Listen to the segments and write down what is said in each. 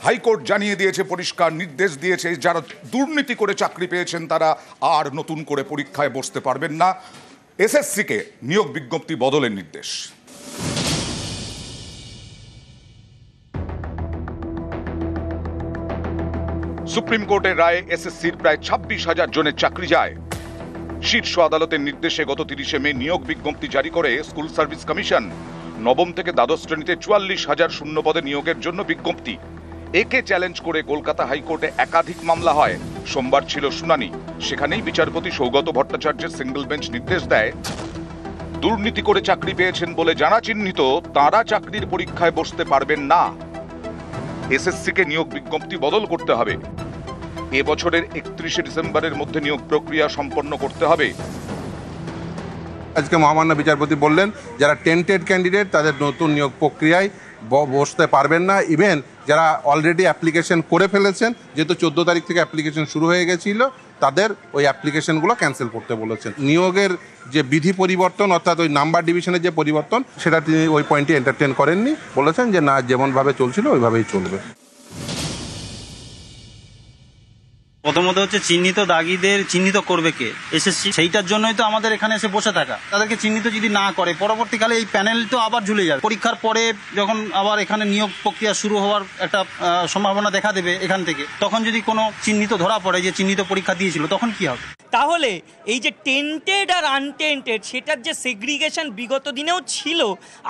High court জানিয়ে দিয়েছে, পরিষ্কার নির্দেশ দিয়েছে, যারা দুর্নীতি করে চাকরি পেয়েছেন তারা আর নতুন করে পরীক্ষায় বসতে পারবেন না। এসএসসিকে নিয়োগ বিজ্ঞপ্তি বদলের নির্দেশ। সুপ্রিম কোর্টের রায়ে এসএসসির প্রায় 26,000 জনের চাকরি যায়। শীর্ষ আদালতের নির্দেশে গত 30শে মে নিয়োগ বিজ্ঞপ্তি জারি করে স্কুল সার্ভিস কমিশন। নবম থেকে দ্বাদশ শ্রেণীতে 44,000 শূন্য পদে নিয়োগের জন্য বিজ্ঞপ্তি। একে চ্যালেঞ্জ করে কলকাতা হাইকোর্টে একাধিক মামলা হয়। সোমবার ছিল শুনানি। সেখানেই বিচারপতি সৌগত ভট্টাচার্যের সিঙ্গল বেঞ্চ নির্দেশ দেয়, দুর্নীতি করে চাকরি পেয়েছেন বলে যারা চিহ্নিত তারা চাকরির পরীক্ষায় বসতে পারবেন না। এসএসসিকে নিয়োগ বিজ্ঞপ্তি বদল করতে হবে। এবছরের 31শে ডিসেম্বরের মধ্যে নিয়োগ প্রক্রিয়া সম্পন্ন করতে হবে। আজকে মহামান্য বিচারপতি বললেন যারা টেন্টেড ক্যান্ডিডেট তাদের নতুন নিয়োগ প্রক্রিয়ায় বসতে পারবেন না। ইভেন যারা অলরেডি অ্যাপ্লিকেশন করে ফেলেছেন, যেহেতু 14 তারিখ থেকে অ্যাপ্লিকেশন শুরু হয়ে গেছিল, তাদের ওই অ্যাপ্লিকেশনগুলো ক্যান্সেল করতে বলেছেন। নিয়োগের যে বিধি পরিবর্তন অর্থাৎ ওই নাম্বার ডিভিশনের যে পরিবর্তন, সেটা তিনি ওই পয়েন্টে এন্টারটেন করেননি। বলেছেন যে না, যেমনভাবে চলছিল ওইভাবেই চলবে। প্রথমত হচ্ছে চিহ্নিত দাগিদের চিহ্নিত করবে কে? এসএসসি। সেইটার জন্যই তো আমাদের এখানে এসে বসে থাকা। তাদেরকে চিহ্নিত যদি না করে, পরবর্তীকালে এই প্যানেল তো আবার ঝুলে যাবে। পরীক্ষার পরে যখন আবার এখানে নিয়োগ প্রক্রিয়া শুরু হওয়ার একটা সম্ভাবনা দেখা দেবে এখান থেকে, তখন যদি কোনো চিহ্নিত ধরা পড়ে যে চিহ্নিত পরীক্ষা দিয়েছিল, তখন কি হবে? তাহলে এই যে টেন্টেড আর আনটেন্টেড, সেটার যে সেগ্রিগেশন বিগত দিনেও ছিল,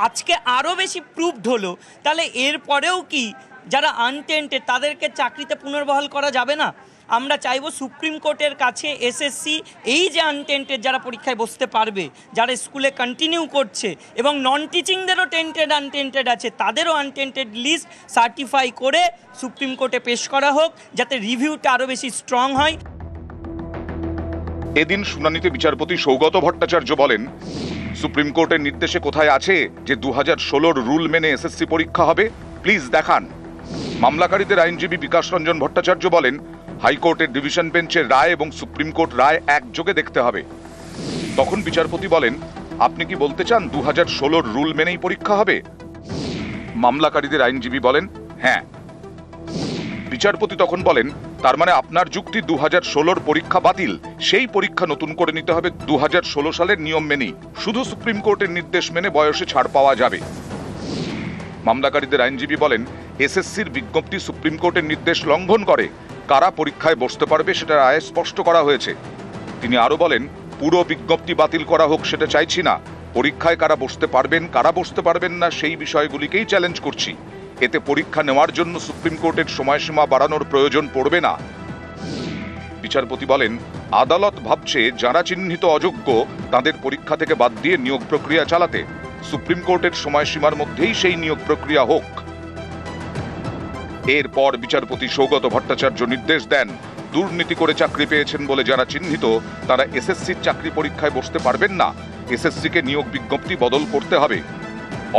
আজকে আরও বেশি প্রুভড হলো। তাহলে এর পরেও কি যারা আনটেন্টেড তাদেরকে চাকরিতে পুনর্বহাল করা যাবে না? আমরা চাইব সুপ্রিম কোর্টের কাছে এসএসসি এই যে আনটেন্টেড যারা পরীক্ষায় বসতে পারবে, যারা স্কুলে কন্টিনিউ করছে এবং নন টিচিংদেরও টেন্টেড আনটেন্টেড আছে, তাদেরও আনটেন্টেড লিস্ট সার্টিফাই করে সুপ্রিম কোর্টে পেশ করা হোক, যাতে রিভিউটা আরও বেশি স্ট্রং হয়। এদিন শুনানিতে বিচারপতি সৌগত ভট্টাচার্য বলেন, সুপ্রিম কোর্টের নির্দেশে কোথায় আছে যে 2016 রুল মেনে এসএসসি পরীক্ষা হবে? প্লিজ দেখান। মামলাকারীদের আইনজীবী বিকাশ রঞ্জন ভট্টাচার্য বলেন, হাইকোর্টের ডিভিশন বেঞ্চের রায় এবং সুপ্রিম কোর্ট রায় একযোগে দেখতে হবে। তখন বিচারপতি বলেন, আপনি কি বলতে চান 2016 রুল মেনেই পরীক্ষা হবে? মামলাকারীদের আইনজীবী বলেন, হ্যাঁ। বিচারপতি তখন বলেন, তার মানে আপনার যুক্তি 2016 পরীক্ষা বাতিল, সেই পরীক্ষা নতুন করে নিতে হবে 2016 সালের নিয়ম মেনেই, শুধু সুপ্রিম কোর্টের নির্দেশ মেনে বয়সে ছাড় পাওয়া যাবে। মামলাকারীদের আইনজীবী বলেন, এসএসসির বিজ্ঞপ্তি সুপ্রিম কোর্টের নির্দেশ লঙ্ঘন করে। কারা পরীক্ষায় বসতে পারবে সেটা রায়ে স্পষ্ট করা হয়েছে। তিনি আরো বলেন, পুরো বিজ্ঞপ্তি বাতিল করা হোক সেটা চাইছি না। পরীক্ষায় কারা বসতে পারবেন কারা বসতে পারবেন না সেই বিষয়গুলিকেই চ্যালেঞ্জ করছি। এতে পরীক্ষা নেওয়ার জন্য সুপ্রিম কোর্টের সময়সীমা বাড়ানোর প্রয়োজন পড়বে না। বিচারপতি বলেন, আদালত ভাবছে যারা চিহ্নিত অযোগ্য তাদের পরীক্ষা থেকে বাদ দিয়ে নিয়োগ প্রক্রিয়া চালাতে। সুপ্রিম কোর্টের সময়সীমার মধ্যেই সেই নিয়োগ প্রক্রিয়া হোক। এরপর বিচারপতি সৌগত ভট্টাচার্য নির্দেশ দেন, দুর্নীতি করে চাকরি পেয়েছেন বলে যারা চিহ্নিত তারা এসএসসির চাকরি পরীক্ষায় বসতে পারবেন না। এসএসসিকে নিয়োগ বিজ্ঞপ্তি বদল করতে হবে।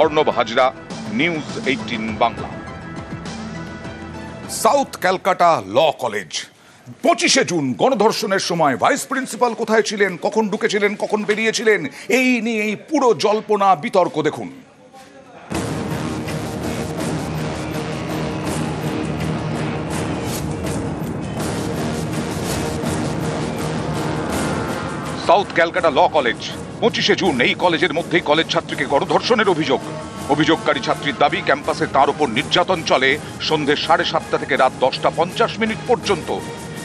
Arnab Hazra, news 18 Bangla. South Calcutta law college 25শে জুন গণধর্ষণের সময় ভাইস প্রিন্সিপাল কোথায় ছিলেন, কখন ঢুকেছিলেন, কখন বেরিয়েছিলেন, এই নিয়ে এই পুরো জল্পনা বিতর্ক দেখুন। সাউথ ক্যালকাটা ল কলেজ 25শে জুন এই কলেজের মধ্যেই কলেজ ছাত্রীকে গণধর্ষণের অভিযোগ। অভিযোগকারী ছাত্রীর দাবি, ক্যাম্পাসে তার উপর নির্যাতন চলে সন্ধ্যে 7:30 থেকে রাত 10:50 পর্যন্ত।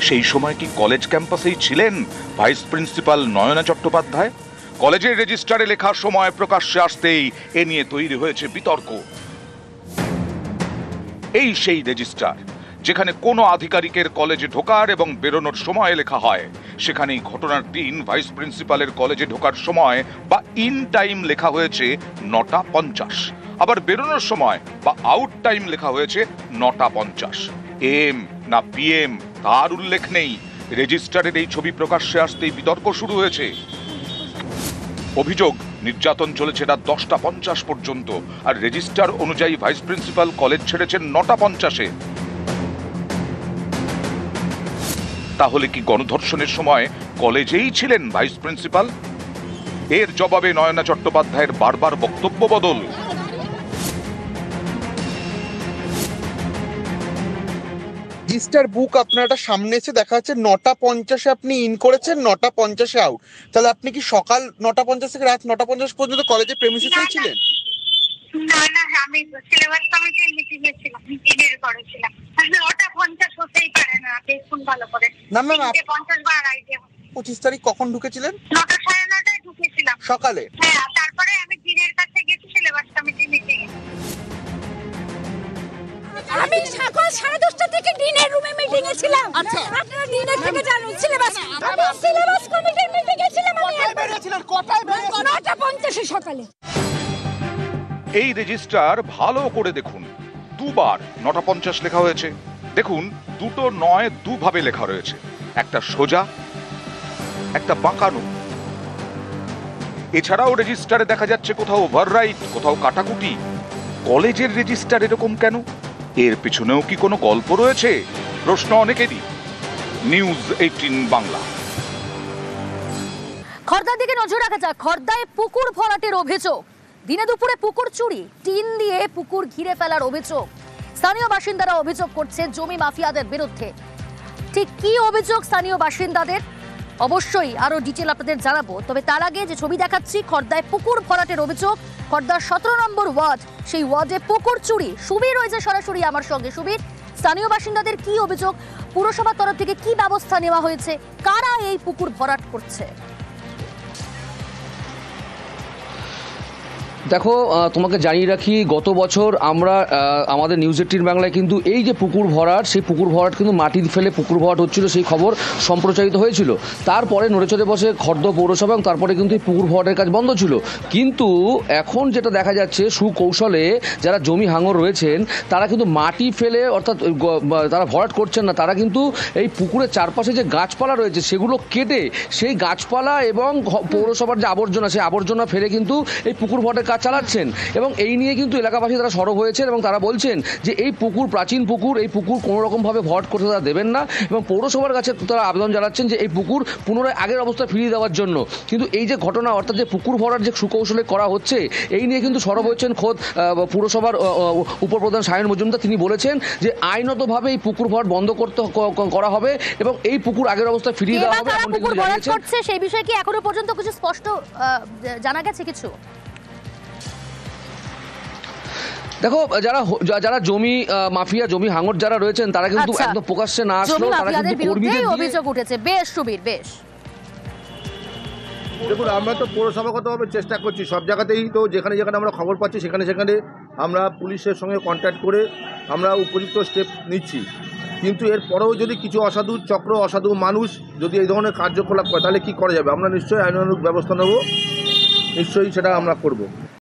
সেই সময় কি কলেজ ক্যাম্পাসেই ছিলেন ভাইস প্রিন্সিপাল নয়না চট্টোপাধ্যায়? কলেজের রেজিস্টারে লেখার সময় প্রকাশ্যে আসতেই এ নিয়ে তৈরি হয়েছে বিতর্ক। এই সেই রেজিস্টার যেখানে কোনো আধিকারিকের কলেজে ঢোকার এবং বেরোনোর সময় লেখা হয়। সেখানেই ঘটনার দিন ভাইস প্রিন্সিপালের কলেজে ঢোকার সময় বা ইন টাইম লেখা হয়েছে 9:50, আবার বেরোনোর সময় বা আউট টাইম লেখা হয়েছে 9:50। এম না পিএম তার উল্লেখ নেই। রেজিস্টারের এই ছবি প্রকাশ্যে আসতেই বিতর্ক শুরু হয়েছে। অভিযোগ, নির্যাতন চলেছে রাত 10:50 পর্যন্ত, আর রেজিস্টার অনুযায়ী ভাইস প্রিন্সিপাল কলেজ ছেড়েছেন 9:50-এ। তাহলে কি গণধর্ষণের সময় কলেজেই ছিলেন ভাইস প্রিন্সিপাল? এর জবাবে নয়না চট্টোপাধ্যায়ের বারবার বক্তব্য বদল। রেজিস্টার বুক আপনার একটা সামনে এসে দেখা যাচ্ছে 9:50 আপনি ইন করেছেন, 9:50 আউট। তাহলে আপনি কি সকাল 9:50 থেকে রাত 9:50 পর্যন্ত কলেজে প্রেমিসিসে ছিলেন? না না, আমি সিলেবাস কমিটির মিটিং এ ছিলাম, মিটিংয়ের পরে ছিলাম। 9:50 হতেই পারে না, দেখুন ভালো করে। না ম্যাম, 50 বার আইডিয়া। 25 তারিখ কখন ঢুকেছিলেন? 9:30 ঢুকেছিলাম সকালে। হ্যাঁ, তারপরে আমি দিনের কাছে গেছি সিলেবাস কমিটির মিটিং এ। আমি সকাল 10:30 থেকে ডিনের রুমে মিটিং এ ছিলাম। আচ্ছা, আপনারা ডিনের থেকে জানুন সিলেবাস। আমি সিলেবাস কমিটির মিটিং এ ছিলাম। আমি কটায় বেরিয়েছিলেন? 9:50 সকালে। এই রেজিস্টার ভালো করে দেখুন, দুবার 9:50 লেখা হয়েছে। দেখুন, দুটো নয় দুভাবে লেখা রয়েছে, একটা সোজা, একটা বাঁকানো। এছাড়াও রেজিস্টারে দেখা যাচ্ছে কোথাও ওভাররাইট, কোথাও কাটাকুটি। কলেজের রেজিস্টার এরকম কেন? এর পিছনেও কি কোনো গল্প রয়েছে? প্রশ্ন অনেকেরই। নিউজ 18 বাংলা। খর্দার দিকে নজর রাখা যাক। খর্দায় পুকুর ভরাটের অভিযোগ। দিনে দুপুরে পুকুর চুরি, টিন দিয়ে পুকুর ঘিরে ফেলার অভিযোগ। স্থানীয় বাসিন্দারা অভিযোগ করছে জমি মাফিয়াদের বিরুদ্ধে। ঠিক কি অভিযোগ স্থানীয় বাসিন্দাদের, অবশ্যই আরো ডিটেল আপনাদের জানাবো। তবে তার আগে যে ছবি দেখাচ্ছি, খর্দায় পুকুর ভরাটের অভিযোগ। খর্দার 17 নম্বর ওয়ার্ড, সেই ওয়ার্ডে পুকুর চুরি। সুবীর রয়েছে সরাসরি আমার সঙ্গে। সুবীর, স্থানীয় বাসিন্দাদের কি অভিযোগ, পুরসভার তরফ থেকে কি ব্যবস্থা নেওয়া হয়েছে, কারা এই পুকুর ভরাট করছে? দেখো, তোমাকে জানিয়ে রাখি, গত বছর আমরা আমাদের নিউজ 18 বাংলায় কিন্তু এই যে পুকুর ভরাট, সেই পুকুর ভরাট কিন্তু মাটি ফেলে পুকুর ভরাট হচ্ছিল, সেই খবর সম্প্রচারিত হয়েছিল। তারপরে নড়েচড়ে বসে খর্দা পৌরসভা এবং তারপরে কিন্তু এই পুকুর ভরাটের কাজ বন্ধ ছিল। কিন্তু এখন যেটা দেখা যাচ্ছে, সুকৌশলে যারা জমি হাঙর রয়েছেন তারা কিন্তু মাটি ফেলে, অর্থাৎ তারা ভরাট করছেন না, তারা কিন্তু এই পুকুরের চারপাশে যে গাছপালা রয়েছে সেগুলো কেটে সেই গাছপালা এবং পৌরসভার যে আবর্জনা, সেই আবর্জনা ফেলে কিন্তু এই পুকুর ভরাটের কাজ চালাচ্ছেন। এবং এই নিয়ে কিন্তু এলাকাবাসী তারা সরব হয়েছেন এবং তারা বলছেন যে এই পুকুর প্রাচীন পুকুর, এই পুকুর কোনো রকমভাবে ভরাট করতে তারা দেবেন না এবং পৌরসভার কাছে তারা আবেদন জানাচ্ছেন যে এই পুকুর পুনরায় আগের অবস্থা ফিরিয়ে দেওয়ার জন্য। কিন্তু এই যে ঘটনা, অর্থাৎ যে পুকুর ভরাট যে সুকৌশলে করা হচ্ছে, এই নিয়ে কিন্তু সরব হচ্ছেন খোদ পুরসভার উপপ্রধান সায়ন মজুমদার। তিনি বলেছেন যে আইনতভাবে এই পুকুর ভরাট বন্ধ করা হবে এবং এই পুকুর আগের অবস্থা ফিরিয়ে দেওয়া হবে। পুকুর ভরাট করছে সেই বিষয়ে কি এখনো পর্যন্ত কিছু স্পষ্ট জানা গেছে কিছু? দেখো, যারা জমি মাফিয়া, জমি হাঙর যারা রয়েছেন তারা কিন্তু একদম প্রকাশ্যে না আসলেও তারা কিন্তু কর্মীদের অভিযোগ উঠেছে। বেশ সুবীর, বেশ। দেখুন, আমরা তো পৌরসভাগতভাবে চেষ্টা করছি সব জায়গাতেই, তো যেখানে যেখানে আমরা খবর পাচ্ছি সেখানে সেখানে আমরা পুলিশের সঙ্গে কন্ট্যাক্ট করে আমরা উপযুক্ত স্টেপ নিচ্ছি। কিন্তু এরপরেও যদি কিছু অসাধু চক্র, অসাধু মানুষ যদি এই ধরনের কার্যকলাপ করে তাহলে কি করা যাবে? আমরা নিশ্চয়ই আইনানুগ ব্যবস্থা নেব, নিশ্চয়ই সেটা আমরা করব।